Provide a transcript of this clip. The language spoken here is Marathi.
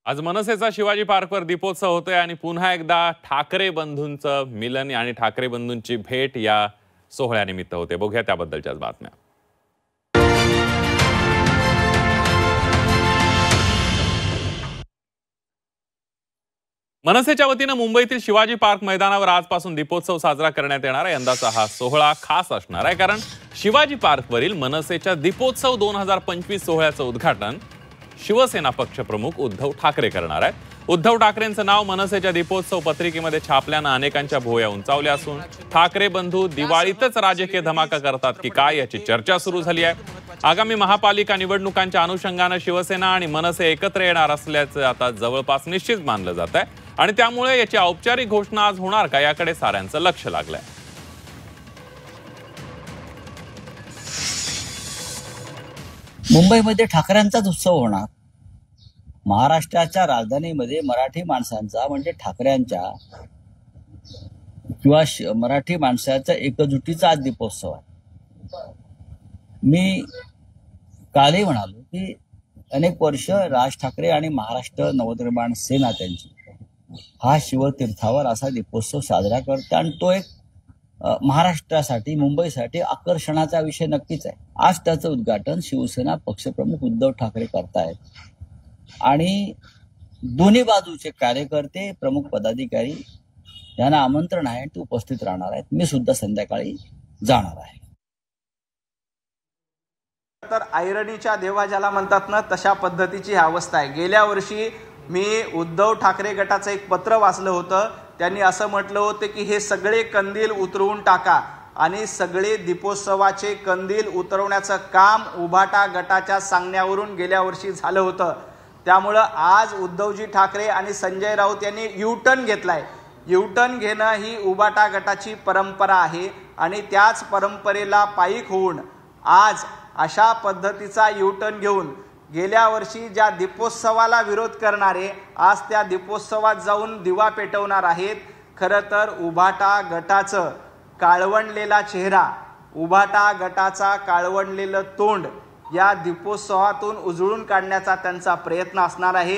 आज मनसेचा शिवाजी पार्कवर दीपोत्सव होतोय आणि पुन्हा एकदा ठाकरे बंधूंचं मिलन आणि ठाकरे बंधूंची भेट या सोहळ्यानिमित्त होते। बघूया त्याबद्दलच्या बातम्या। मनसेच्या वतीने मुंबईतील शिवाजी पार्क मैदानावर आजपासून दीपोत्सव साजरा करण्यात येणार आहे। यंदाचा हा सोहळा खास असणार आहे कारण शिवाजी पार्कवरील मनसेच्या दीपोत्सव 2025 सोहळ्याचं उद्घाटन शिवसेना पक्षप्रमुख उद्धव ठाकरे करणार आहेत। उद्धव ठाकरेंचं नाव मनसेच्या दीपोत्सव पत्रिकेमध्ये छापल्यानं अनेकांच्या भुवया उंचावल्या असून ठाकरे बंधू दिवाळीतच राजकीय धमाका करतात की काय याची चर्चा सुरू झाली आहे। आगामी महापालिका निवडणुकांच्या अनुषंगाने शिवसेना आणि मनसे एकत्र येणार असल्याचं आता जवळपास निश्चित मानलं जात आहे आणि त्यामुळे याची औपचारिक घोषणा आज होणार का याकडे साऱ्यांचं लक्ष लागलंय। मुंबईमध्ये ठाकरेंचाच उत्सव होणार। महाराष्ट्राच्या राजधानीमध्ये मराठी माणसांचा म्हणजे ठाकरेंच्या किंवा मराठी माणसाच्या एकजुटीचा आज दीपोत्सव आहे। मी कालही म्हणालो की अनेक वर्ष राज ठाकरे आणि महाराष्ट्र नवनिर्माण सेना त्यांची हा शिवतीर्थावर असा दीपोत्सव साजरा करते आणि तो एक महाराष्ट्रासाठी मुंबईसाठी आकर्षणाचा विषय नक्कीच आहे। आज त्याचं उद्घाटन शिवसेना पक्षप्रमुख उद्धव ठाकरे करतायत आणि दोन्ही बाजूचे कार्यकर्ते प्रमुख पदाधिकारी यांना आमंत्रण आहे ते उपस्थित राहणार आहेत। मी सुद्धा संध्याकाळी जाणार आहे। तर आयरणीच्या देवा ज्याला म्हणतात ना तशा पद्धतीची अवस्था आहे। गेल्या वर्षी मी उद्धव ठाकरे गटाचं एक पत्र वाचलं होतं। त्यांनी असं म्हटलं होतं की हे सगळे कंदील उतरवून टाका आणि सगळे दीपोत्सवाचे कंदील उतरवण्याचं काम उभाटा गटाच्या सांगण्यावरून गेल्या वर्षी झालं होतं। त्यामुळं आज उद्धवजी ठाकरे आणि संजय राऊत यांनी युटर्न घेतलाय। युटर्न घेणं ही उभाटा गटाची परंपरा आहे आणि त्याच परंपरेला पायीक होऊन आज अशा पद्धतीचा युटर्न घेऊन गेल्या वर्षी ज्या दीपोत्सवाला विरोध करणारे आज त्या दीपोत्सवात जाऊन दिवा पेटवणार आहेत। खरं तर उभाटा गटाचं काळवंडलेला चेहरा, उभाटा गटाचा काळवंडलेलं तोंड या दीपोत्सवातून उजळून काढण्याचा त्यांचा प्रयत्न असणार आहे।